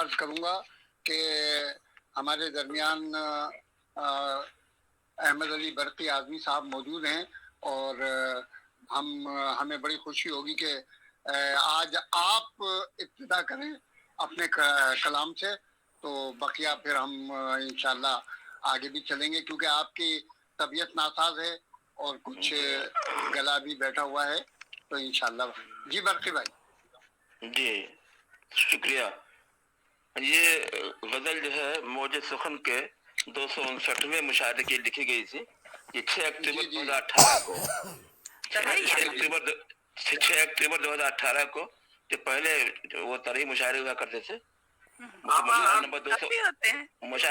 عرض کروں گا کہ ہمارے درمیان احمد علی برقی اعظمی صاحب موجود ہیں، اور ہمیں بڑی خوشی ہوگی کہ آج آپ ابتدا کریں اپنے کلام سے، تو بقیہ پھر ہم انشاءاللہ آگے بھی چلیں گے، کیونکہ آپ کی طبیعت ناساز ہے اور کچھ گلا بھی بیٹھا ہوا ہے، تو انشاءاللہ جی برقی بھائی. جی شکریہ. یہ غزل جو ہے موج سخن کے 259ویں مشاہدے کی لکھی گئی تھی. یہ 6 اکتوبر 2018 کو 6 اکتوبر 2018 کو جو پہلے وہ طرحی مشاعرے ہوا کرتے تھے، مشاعرہ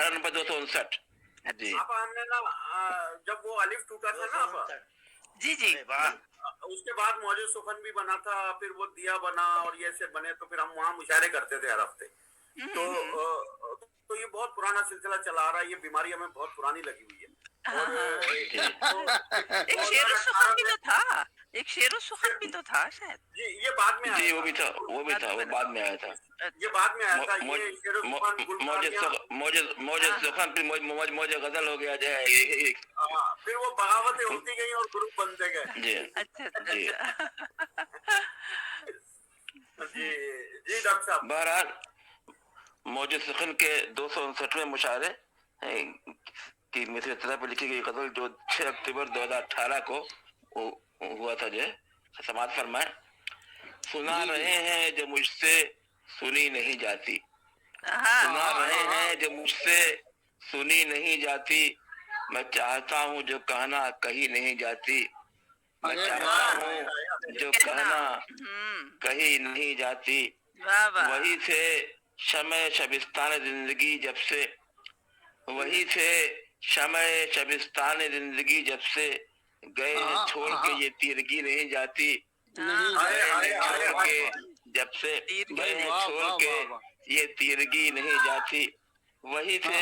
نمبر 259. جی ہم نے نا جب وہ الف ٹوٹا تھا نا جی جی اس کے بعد موج سخن بھی بنا تھا، پھر وہ دیا بنا اور یہ سے بنے، تو پھر ہم وہاں مشاعرے کرتے تھے ہر ہفتے. تو یہ بہت پرانا سلسلہ چلا آ رہا ہے. یہ بیماری ہمیں بہت پرانی لگی ہوئی ہے. ایک شعر و سخن بھی تو تھا، ایک شعر و سخن بھی تو تھا شاید. جی یہ بعد میں جی وہ بھی تھا، وہ بعد میں آیا تھا. یہ بعد میں آیا تھا. یہ شعر و سخن موج سخن پھر موج غزل ہو گیا جو ہے. پھر وہ بغاوتیں ہوتی گئی اور گروپ بنتے گئے. جی اچھا جی جی ڈاکٹر صاحب. بہرحال موج سخن کے 259ویں مشاعرے کی مثل طرح پہ لکھی گئی غزل جو 6 اکتوبر 2018 کو ہوا تھا، جو سماعت فرمائے. سنا رہے ہیں جو مجھ سے سنی نہیں جاتی، سنا رہے ہیں جو مجھ سے سنی نہیں جاتی، میں چاہتا ہوں جو کہنا کہی نہیں جاتی، میں چاہتا ہوں جو کہنا کہی نہیں جاتی. وہی تھے شمع شبستان زندگی جب سے، وہی تھے شمع شبستان زندگی جب سے، گئے ہیں چھوڑ کے یہ تیرگی نہیں جاتی، چھوڑ کے جب سے گئے ہیں چھوڑ کے یہ تیرگی نہیں جاتی. وہی تھے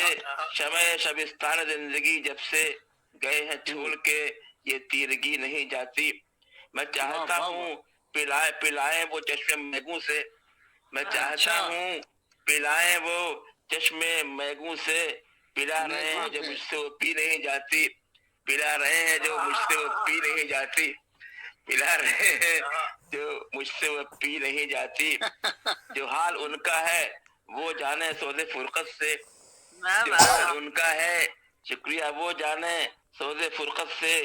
شمع شبستان زندگی جب سے، گئے ہیں چھوڑ کے یہ تیرگی نہیں جاتی. میں چاہتا ہوں پلائیں وہ چشم میگوں سے، میں چاہتا ہوں پلائیں وہ چشم میگوں سے، پلا رہے ہیں جو مجھ سے وہ پی نہیں جاتی، پلا رہے ہیں جو مجھ سے وہ پی نہیں جاتی، پلا رہے ہیں جو مجھ سے وہ پی نہیں جاتی. جو حال ان کا ہے وہ جانے سوز فرقت سے، جو حال ان کا ہے شکریہ وہ جانے سوز فرقت سے،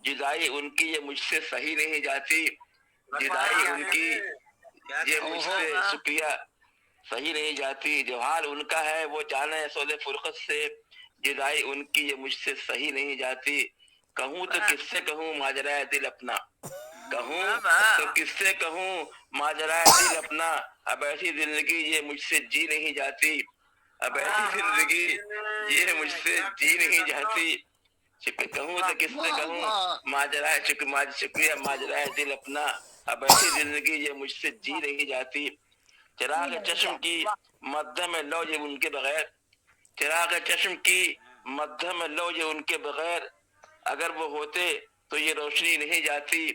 جدائی ان کی یہ مجھ سے صحیح نہیں جاتی، جدائی ان کی یہ مجھ سے شکریہ صحیح نہیں جاتی. جو حال ان کا ہے وہ جانے سوز فرقت سے، جدائی ان کی یہ مجھ سے صحیح نہیں جاتی. کہوں تو کس سے کہوں ماجرائے دل اپنا، کہوں تو کس سے کہوں ماجرائے دل اپنا، اب ایسی زندگی یہ مجھ سے جی نہیں جاتی، اب ایسی زندگی یہ مجھ سے جی نہیں جاتی. کہوں تو کس سے کہوں ماجرائے شکریہ ماجرائے دل اپنا، اب ایسی زندگی یہ مجھ سے جی نہیں جاتی. چراغ چشم کی مدھم میں لو یہ ان کے بغیر، چراغ چشم کی مدھم میں لو یہ ان کے بغیر، اگر وہ ہوتے تو یہ روشنی نہیں جاتی،